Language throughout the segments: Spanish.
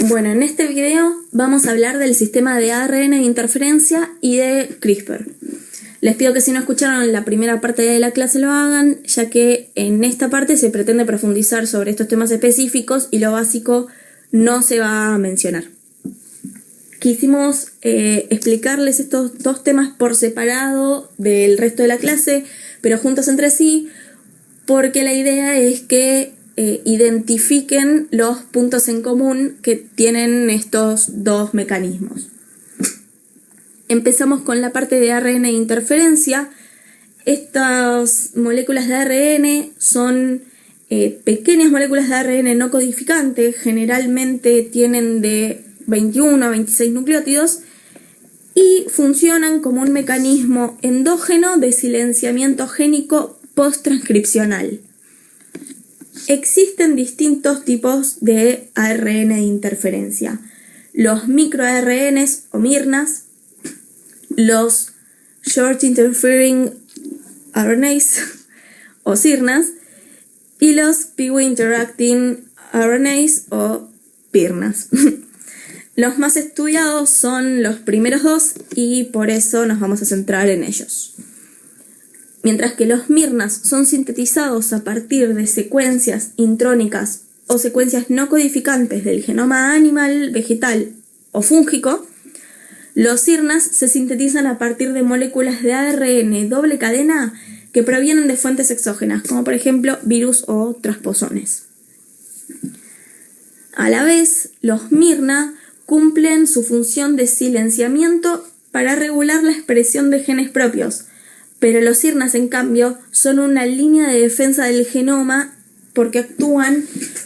Bueno, en este video vamos a hablar del sistema de ARN de interferencia y de CRISPR. Les pido que si no escucharon la primera parte de la clase lo hagan, ya que en esta parte se pretende profundizar sobre estos temas específicos y lo básico no se va a mencionar. Quisimos explicarles estos dos temas por separado del resto de la clase, pero juntos entre sí, porque la idea es que identifiquen los puntos en común que tienen estos dos mecanismos. Empezamos con la parte de ARN de interferencia. Estas moléculas de ARN son pequeñas moléculas de ARN no codificantes, generalmente tienen de 21 a 26 nucleótidos y funcionan como un mecanismo endógeno de silenciamiento génico post-transcripcional. Existen distintos tipos de ARN de interferencia. Los microARNs o miRNAs, los Short Interfering RNAs o siRNAs y los Pee-wee Interacting RNAs o piRNAs. Los más estudiados son los primeros dos y por eso nos vamos a centrar en ellos. Mientras que los miRNAs son sintetizados a partir de secuencias intrónicas o secuencias no codificantes del genoma animal, vegetal o fúngico, los siRNAs se sintetizan a partir de moléculas de ARN doble cadena que provienen de fuentes exógenas, como por ejemplo virus o transposones. A la vez, los miRNA cumplen su función de silenciamiento para regular la expresión de genes propios, pero los siRNAs, en cambio, son una línea de defensa del genoma porque actúan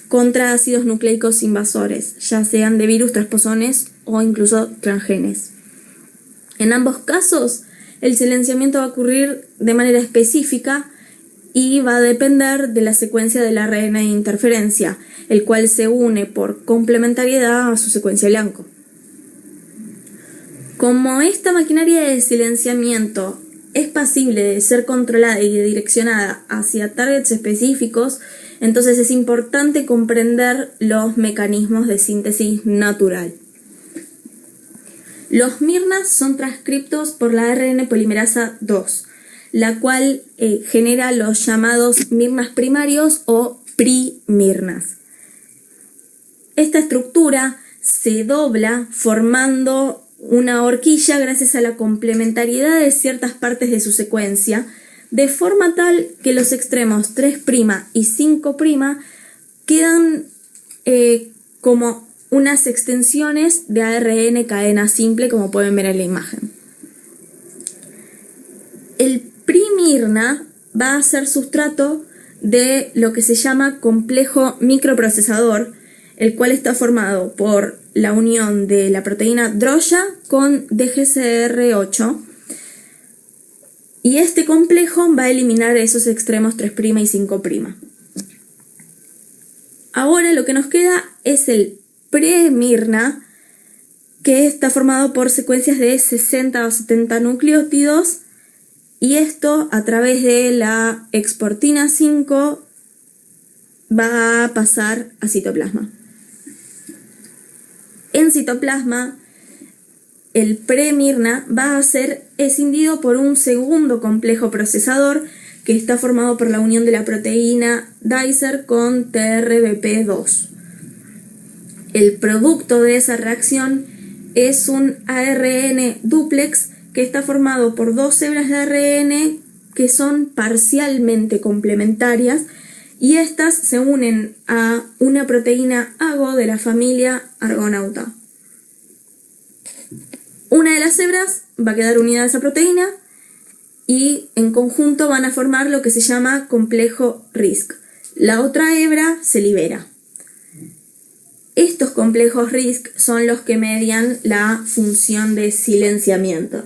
contra ácidos nucleicos invasores, ya sean de virus, transposones o incluso transgenes. En ambos casos, el silenciamiento va a ocurrir de manera específica y va a depender de la secuencia del ARN de interferencia, el cual se une por complementariedad a su secuencia blanco. Como esta maquinaria de silenciamiento es pasible de ser controlada y direccionada hacia targets específicos, entonces es importante comprender los mecanismos de síntesis natural. Los miRNAs son transcriptos por la ARN polimerasa 2, la cual genera los llamados miRNAs primarios o pri-miRNAs. Esta estructura se dobla formando una horquilla gracias a la complementariedad de ciertas partes de su secuencia, de forma tal que los extremos 3' y 5' quedan como unas extensiones de ARN cadena simple, como pueden ver en la imagen. El pri-miRNA va a ser sustrato de lo que se llama complejo microprocesador, el cual está formado por la unión de la proteína DROYA con DGCR8, y este complejo va a eliminar esos extremos 3' y 5'. Ahora lo que nos queda es el pre-miRNA, que está formado por secuencias de 60 o 70 nucleótidos, y esto a través de la exportina 5 va a pasar a citoplasma. En citoplasma, el pre-miRNA va a ser escindido por un segundo complejo procesador que está formado por la unión de la proteína Dicer con TRBP2. El producto de esa reacción es un ARN dúplex que está formado por dos hebras de ARN que son parcialmente complementarias y estas se unen a una proteína AGO de la familia Argonauta. Una de las hebras va a quedar unida a esa proteína y en conjunto van a formar lo que se llama complejo RISC. La otra hebra se libera. Estos complejos RISC son los que median la función de silenciamiento.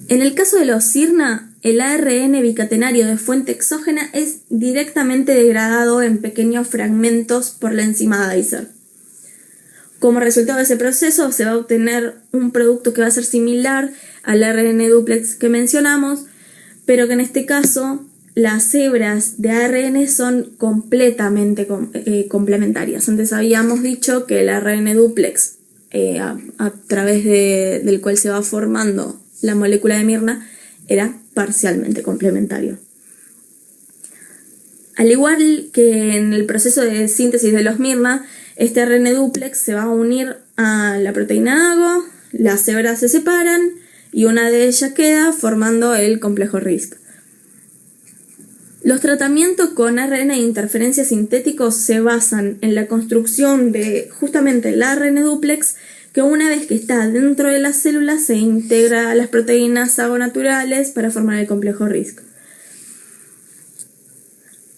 En el caso de los siRNA, el ARN bicatenario de fuente exógena es directamente degradado en pequeños fragmentos por la enzima Dicer. Como resultado de ese proceso se va a obtener un producto que va a ser similar al ARN dúplex que mencionamos, pero que en este caso las hebras de ARN son completamente complementarias. Antes habíamos dicho que el ARN dúplex, a través del cual se va formando la molécula de Mirna, era parcialmente complementario. Al igual que en el proceso de síntesis de los Mirna, este ARN dúplex se va a unir a la proteína AGO, las hebras se separan y una de ellas queda formando el complejo RISC. Los tratamientos con ARN de interferencia sintéticos se basan en la construcción de justamente el ARN dúplex, que una vez que está dentro de las células se integra a las proteínas AGO naturales para formar el complejo RISC.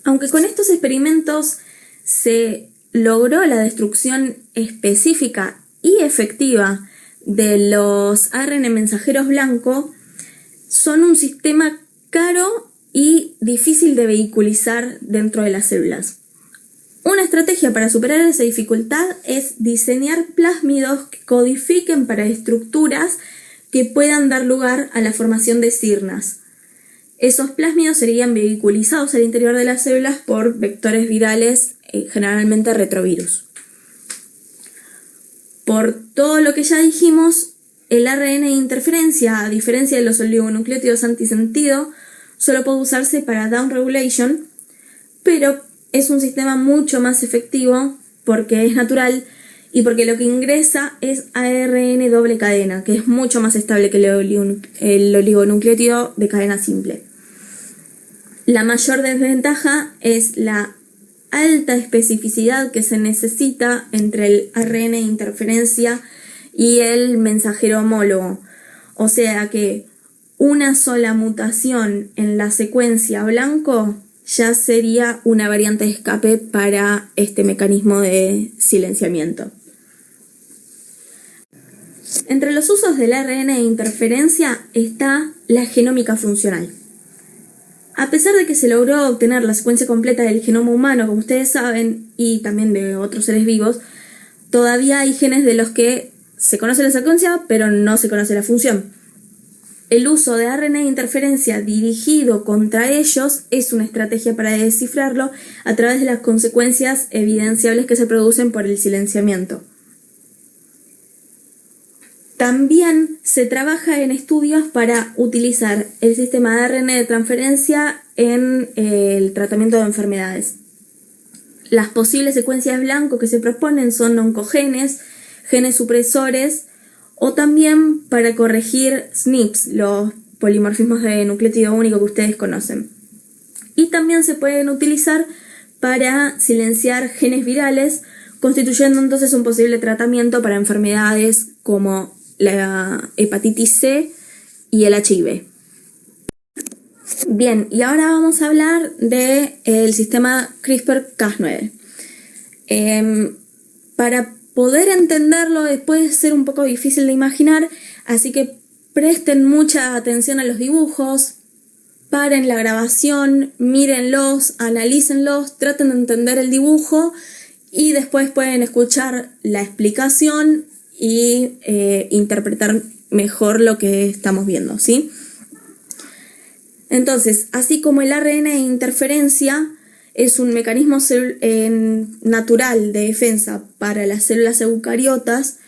Aunque con estos experimentos se logró la destrucción específica y efectiva de los ARN mensajeros blancos, son un sistema caro y difícil de vehiculizar dentro de las células. Una estrategia para superar esa dificultad es diseñar plásmidos que codifiquen para estructuras que puedan dar lugar a la formación de sirnas. Esos plásmidos serían vehiculizados al interior de las células por vectores virales, generalmente retrovirus. Por todo lo que ya dijimos, el ARN de interferencia, a diferencia de los oligonucleótidos antisentido, solo puede usarse para downregulation, pero es un sistema mucho más efectivo porque es natural y porque lo que ingresa es ARN doble cadena, que es mucho más estable que el oligonucleótido de cadena simple. La mayor desventaja es la alta especificidad que se necesita entre el ARN de interferencia y el mensajero homólogo. O sea que una sola mutación en la secuencia blanco ya sería una variante de escape para este mecanismo de silenciamiento. Entre los usos del ARN de interferencia está la genómica funcional. A pesar de que se logró obtener la secuencia completa del genoma humano, como ustedes saben, y también de otros seres vivos, todavía hay genes de los que se conoce la secuencia, pero no se conoce la función. El uso de ARN de interferencia dirigido contra ellos es una estrategia para descifrarlo a través de las consecuencias evidenciables que se producen por el silenciamiento. También se trabaja en estudios para utilizar el sistema de ARN de transferencia en el tratamiento de enfermedades. Las posibles secuencias blanco que se proponen son oncogenes, genes supresores o también para corregir SNPs, los polimorfismos de nucleótido único que ustedes conocen. Y también se pueden utilizar para silenciar genes virales, constituyendo entonces un posible tratamiento para enfermedades como la hepatitis C y el HIV. Bien, y ahora vamos a hablar del sistema CRISPR-Cas9. Para poder entenderlo puede ser un poco difícil de imaginar, así que presten mucha atención a los dibujos, paren la grabación, mírenlos, analícenlos, traten de entender el dibujo y después pueden escuchar la explicación y interpretar mejor lo que estamos viendo, ¿sí? Entonces, así como el ARN de interferencia es un mecanismo natural de defensa para las células eucariotas,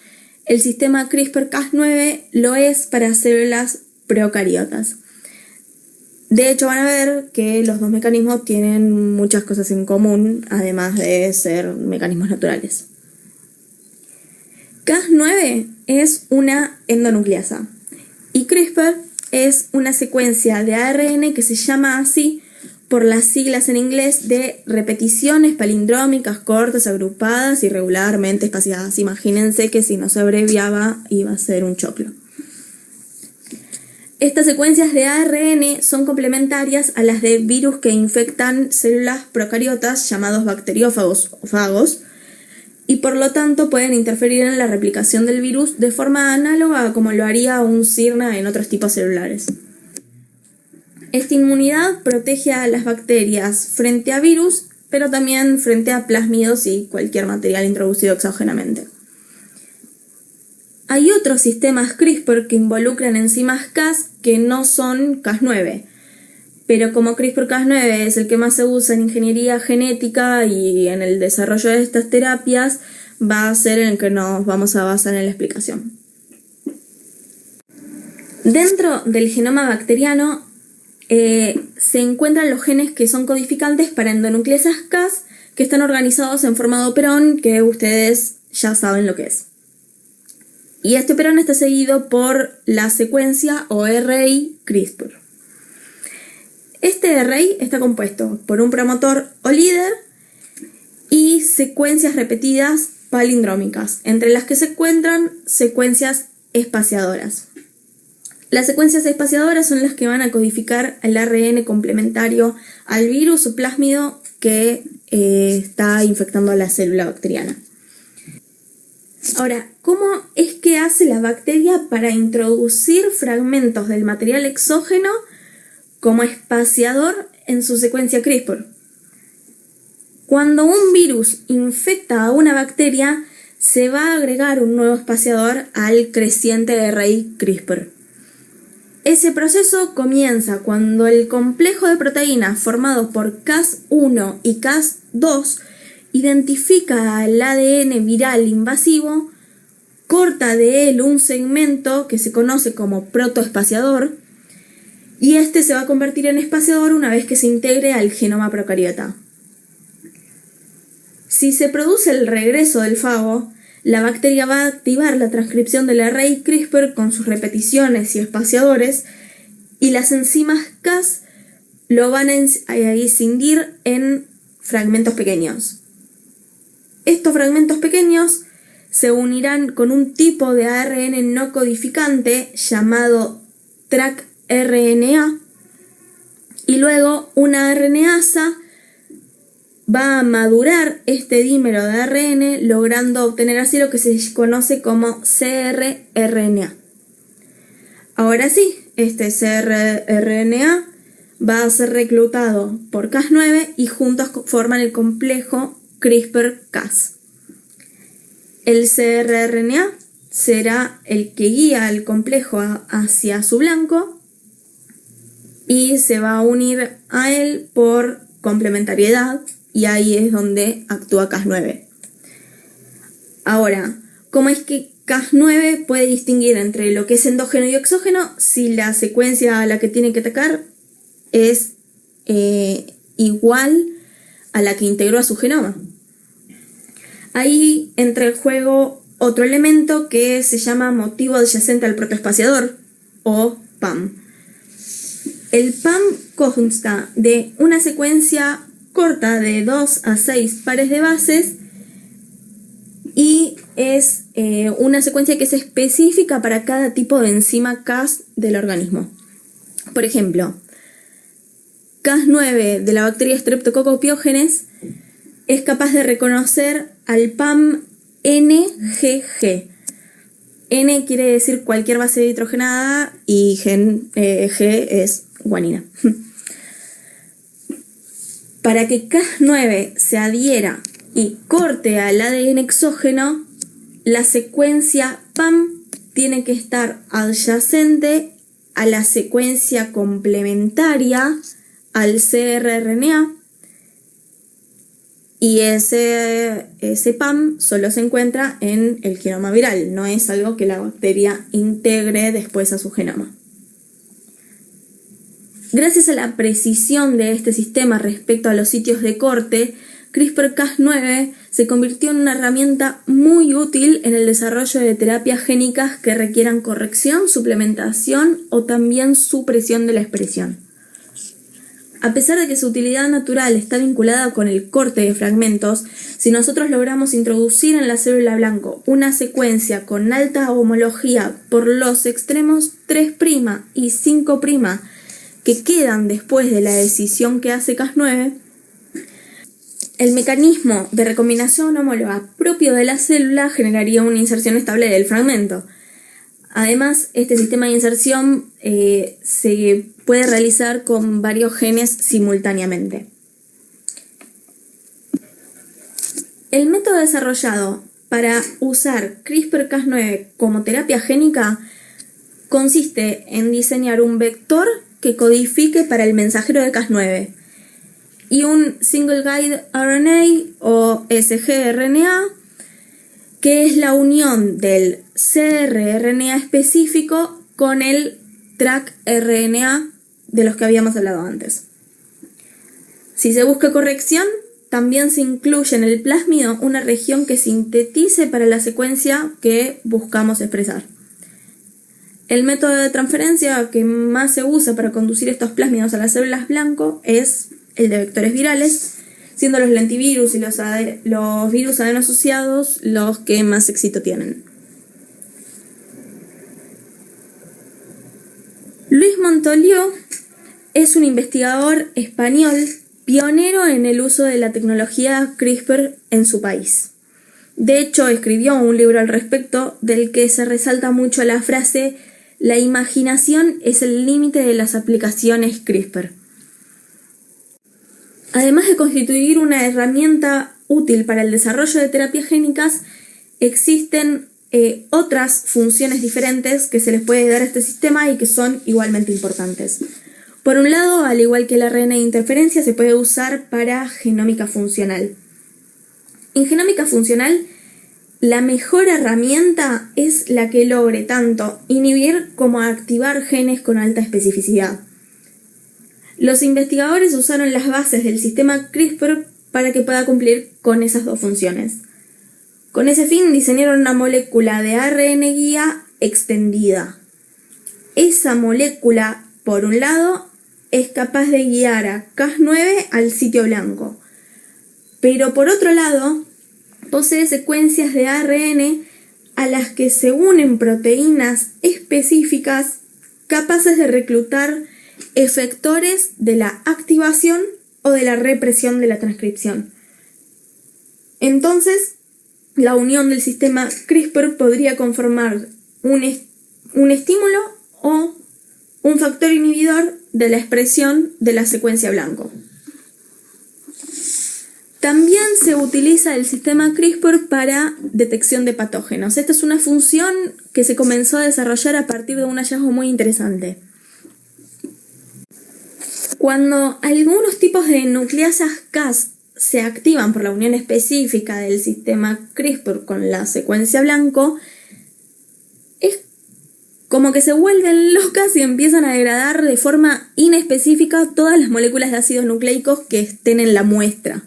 el sistema CRISPR-Cas9 lo es para células procariotas. De hecho, van a ver que los dos mecanismos tienen muchas cosas en común, además de ser mecanismos naturales. Cas9 es una endonucleasa y CRISPR es una secuencia de ARN que se llama así por las siglas en inglés de repeticiones palindrómicas cortas, agrupadas y regularmente espaciadas. Imagínense que si no se abreviaba iba a ser un choclo. Estas secuencias de ARN son complementarias a las de virus que infectan células procariotas llamados bacteriófagos o fagos, y por lo tanto pueden interferir en la replicación del virus de forma análoga a como lo haría un sirna en otros tipos celulares. Esta inmunidad protege a las bacterias frente a virus, pero también frente a plásmidos y cualquier material introducido exógenamente. Hay otros sistemas CRISPR que involucran enzimas Cas que no son Cas9. pero como CRISPR-Cas9 es el que más se usa en ingeniería genética y en el desarrollo de estas terapias, va a ser en el que nos vamos a basar en la explicación. Dentro del genoma bacteriano se encuentran los genes que son codificantes para endonucleasas Cas, que están organizados en forma de operón, que ustedes ya saben lo que es. Y este operón está seguido por la secuencia o RI CRISPR. Este RI está compuesto por un promotor o líder y secuencias repetidas palindrómicas, entre las que se encuentran secuencias espaciadoras. Las secuencias espaciadoras son las que van a codificar el ARN complementario al virus o plásmido que está infectando a la célula bacteriana. Ahora, ¿cómo es que hace la bacteria para introducir fragmentos del material exógeno como espaciador en su secuencia CRISPR? Cuando un virus infecta a una bacteria, se va a agregar un nuevo espaciador al creciente RI CRISPR. Ese proceso comienza cuando el complejo de proteínas formado por Cas1 y Cas2 identifica el ADN viral invasivo, corta de él un segmento que se conoce como protoespaciador, y este se va a convertir en espaciador una vez que se integre al genoma procariota. Si se produce el regreso del fago, la bacteria va a activar la transcripción del array CRISPR con sus repeticiones y espaciadores, y las enzimas Cas lo van a escindir en fragmentos pequeños. Estos fragmentos pequeños se unirán con un tipo de ARN no codificante llamado tracRNA, y luego una RNasa va a madurar este dímero de ARN, logrando obtener así lo que se conoce como cRRNA. Ahora sí, este cRRNA va a ser reclutado por Cas9 y juntos forman el complejo CRISPR-Cas. El cRRNA será el que guía al complejo hacia su blanco y se va a unir a él por complementariedad, y ahí es donde actúa Cas9. Ahora, ¿cómo es que Cas9 puede distinguir entre lo que es endógeno y exógeno si la secuencia a la que tiene que atacar es igual a la que integró a su genoma? Ahí entra en juego otro elemento que se llama motivo adyacente al protoespaciador, o PAM. El PAM consta de una secuencia corta de 2 a 6 pares de bases y es una secuencia que es específica para cada tipo de enzima Cas del organismo. Por ejemplo, Cas9 de la bacteria Streptococcus pyogenes es capaz de reconocer al PAM NGG. N quiere decir cualquier base hidrogenada y G es guanina. Para que Cas9 se adhiera y corte al ADN exógeno, la secuencia PAM tiene que estar adyacente a la secuencia complementaria al cRRNA, y ese PAM solo se encuentra en el genoma viral, no es algo que la bacteria integre después a su genoma. Gracias a la precisión de este sistema respecto a los sitios de corte, CRISPR-Cas9 se convirtió en una herramienta muy útil en el desarrollo de terapias génicas que requieran corrección, suplementación o también supresión de la expresión. A pesar de que su utilidad natural está vinculada con el corte de fragmentos, si nosotros logramos introducir en la célula blanco una secuencia con alta homología por los extremos 3' y 5' que quedan después de la decisión que hace Cas9, el mecanismo de recombinación homóloga propio de la célula generaría una inserción estable del fragmento. Además, este sistema de inserción se puede realizar con varios genes simultáneamente. El método desarrollado para usar CRISPR-Cas9 como terapia génica consiste en diseñar un vector que codifique para el mensajero de Cas9 y un Single Guide RNA o sgRNA, que es la unión del cRNA específico con el track RNA de los que habíamos hablado antes. Si se busca corrección, también se incluye en el plásmido una región que sintetice para la secuencia que buscamos expresar. El método de transferencia que más se usa para conducir estos plásmidos a las células blanco es el de vectores virales, siendo los lentivirus y los virus adeno-asociados los que más éxito tienen. Luis Montoliu es un investigador español pionero en el uso de la tecnología CRISPR en su país. De hecho, escribió un libro al respecto del que se resalta mucho la frase «La imaginación es el límite de las aplicaciones CRISPR». Además de constituir una herramienta útil para el desarrollo de terapias génicas, existen otras funciones diferentes que se les puede dar a este sistema y que son igualmente importantes. Por un lado, al igual que el ARN de interferencia, se puede usar para genómica funcional. En genómica funcional, la mejor herramienta es la que logre tanto inhibir como activar genes con alta especificidad. Los investigadores usaron las bases del sistema CRISPR para que pueda cumplir con esas dos funciones. Con ese fin diseñaron una molécula de ARN guía extendida. Esa molécula, por un lado, es capaz de guiar a Cas9 al sitio blanco, pero por otro lado, posee secuencias de ARN a las que se unen proteínas específicas capaces de reclutar efectores de la activación o de la represión de la transcripción. Entonces, la unión del sistema CRISPR podría conformar un estímulo o un factor inhibidor de la expresión de la secuencia blanco. También se utiliza el sistema CRISPR para detección de patógenos. Esta es una función que se comenzó a desarrollar a partir de un hallazgo muy interesante. Cuando algunos tipos de nucleasas Cas se activan por la unión específica del sistema CRISPR con la secuencia blanco, es como que se vuelven locas y empiezan a degradar de forma inespecífica todas las moléculas de ácidos nucleicos que estén en la muestra.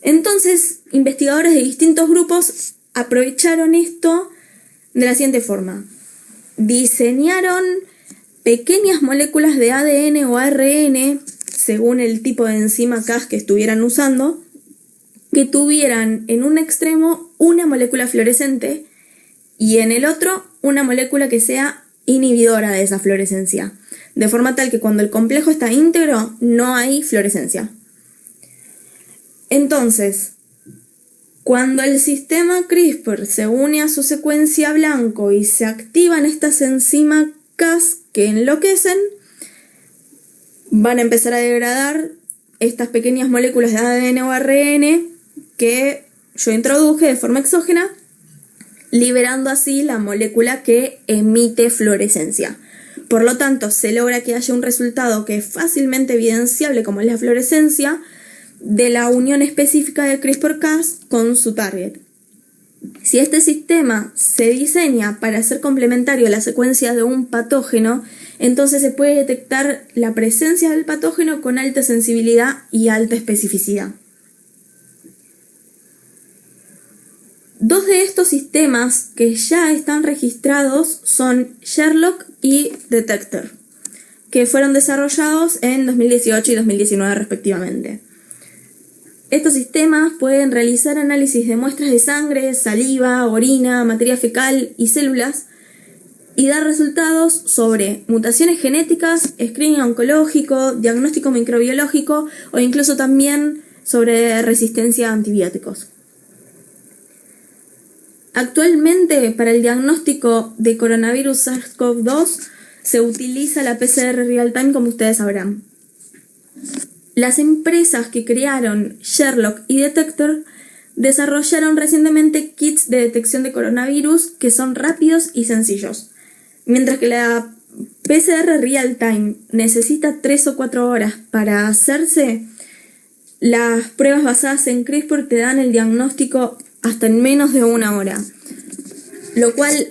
Entonces, investigadores de distintos grupos aprovecharon esto de la siguiente forma. Diseñaron pequeñas moléculas de ADN o ARN, según el tipo de enzima Cas que estuvieran usando, que tuvieran en un extremo una molécula fluorescente y en el otro una molécula que sea inhibidora de esa fluorescencia, de forma tal que cuando el complejo está íntegro no hay fluorescencia. Entonces, cuando el sistema CRISPR se une a su secuencia blanco y se activan estas enzimas Cas que enloquecen, van a empezar a degradar estas pequeñas moléculas de ADN o ARN que yo introduje de forma exógena, liberando así la molécula que emite fluorescencia. Por lo tanto, se logra que haya un resultado que es fácilmente evidenciable, como es la fluorescencia, de la unión específica de CRISPR-Cas con su target. Si este sistema se diseña para ser complementario a la secuencia de un patógeno, entonces se puede detectar la presencia del patógeno con alta sensibilidad y alta especificidad. Dos de estos sistemas que ya están registrados son Sherlock y Detector, que fueron desarrollados en 2018 y 2019 respectivamente. Estos sistemas pueden realizar análisis de muestras de sangre, saliva, orina, materia fecal y células y dar resultados sobre mutaciones genéticas, screening oncológico, diagnóstico microbiológico o incluso también sobre resistencia a antibióticos. Actualmente, para el diagnóstico de coronavirus SARS-CoV-2 se utiliza la PCR real-time, como ustedes sabrán. Las empresas que crearon Sherlock y Detector desarrollaron recientemente kits de detección de coronavirus que son rápidos y sencillos, mientras que la PCR real time necesita 3 o 4 horas para hacerse, las pruebas basadas en CRISPR te dan el diagnóstico hasta en menos de 1 hora, lo cual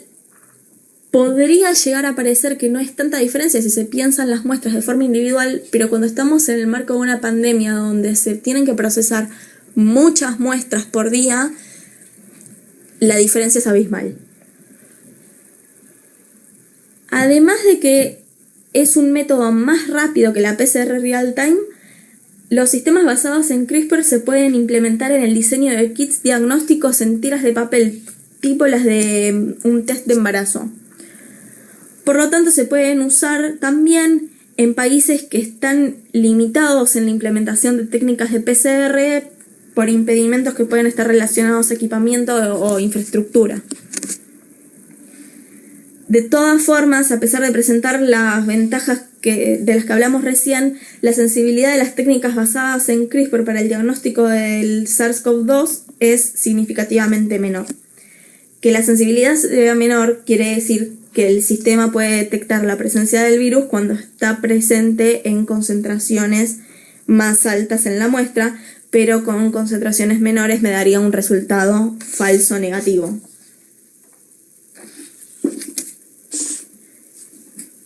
podría llegar a parecer que no es tanta diferencia si se piensan las muestras de forma individual, pero cuando estamos en el marco de una pandemia donde se tienen que procesar muchas muestras por día, la diferencia es abismal. Además de que es un método más rápido que la PCR real time, los sistemas basados en CRISPR se pueden implementar en el diseño de kits diagnósticos en tiras de papel, tipo las de un test de embarazo. Por lo tanto, se pueden usar también en países que están limitados en la implementación de técnicas de PCR por impedimentos que pueden estar relacionados a equipamiento o infraestructura. De todas formas, a pesar de presentar las ventajas de las que hablamos recién, la sensibilidad de las técnicas basadas en CRISPR para el diagnóstico del SARS-CoV-2 es significativamente menor. Que la sensibilidad sea menor quiere decir que el sistema puede detectar la presencia del virus cuando está presente en concentraciones más altas en la muestra, pero con concentraciones menores me daría un resultado falso negativo.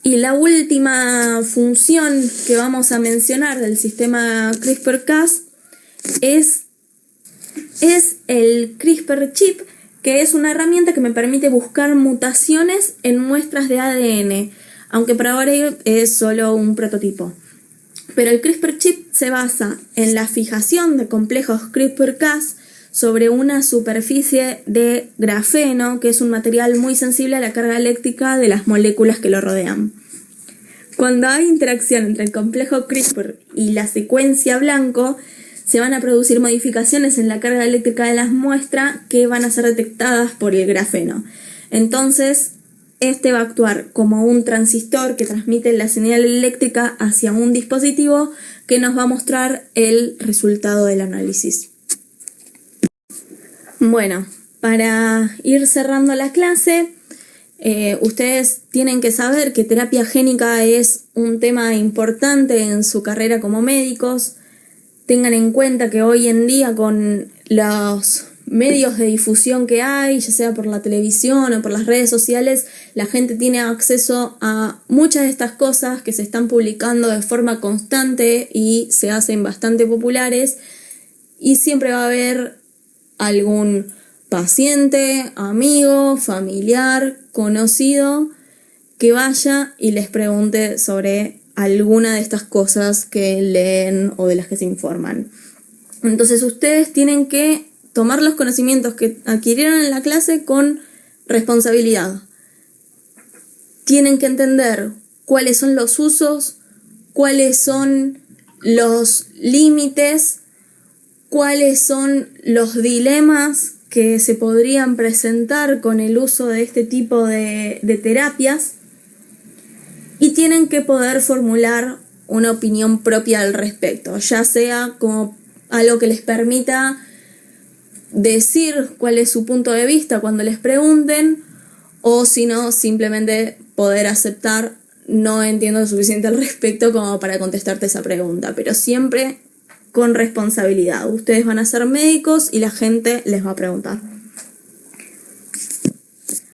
Y la última función que vamos a mencionar del sistema CRISPR-Cas es el CRISPR chip, que es una herramienta que me permite buscar mutaciones en muestras de ADN, aunque por ahora es solo un prototipo. Pero el CRISPR chip se basa en la fijación de complejos CRISPR-Cas sobre una superficie de grafeno, que es un material muy sensible a la carga eléctrica de las moléculas que lo rodean. Cuando hay interacción entre el complejo CRISPR y la secuencia blanco, se van a producir modificaciones en la carga eléctrica de las muestras que van a ser detectadas por el grafeno. Entonces, este va a actuar como un transistor que transmite la señal eléctrica hacia un dispositivo que nos va a mostrar el resultado del análisis. Bueno, para ir cerrando la clase, ustedes tienen que saber que terapia génica es un tema importante en su carrera como médicos. Tengan en cuenta que hoy en día con los medios de difusión que hay, ya sea por la televisión o por las redes sociales, la gente tiene acceso a muchas de estas cosas que se están publicando de forma constante y se hacen bastante populares, y siempre va a haber algún paciente, amigo, familiar, conocido que vaya y les pregunte sobre alguna de estas cosas que leen o de las que se informan. Entonces ustedes tienen que tomar los conocimientos que adquirieron en la clase con responsabilidad. Tienen que entender cuáles son los usos, cuáles son los límites, cuáles son los dilemas que se podrían presentar con el uso de este tipo de terapias, y tienen que poder formular una opinión propia al respecto, ya sea como algo que les permita decir cuál es su punto de vista cuando les pregunten, o si no, simplemente poder aceptar no entiendo lo suficiente al respecto como para contestarte esa pregunta, pero siempre con responsabilidad. Ustedes van a ser médicos y la gente les va a preguntar.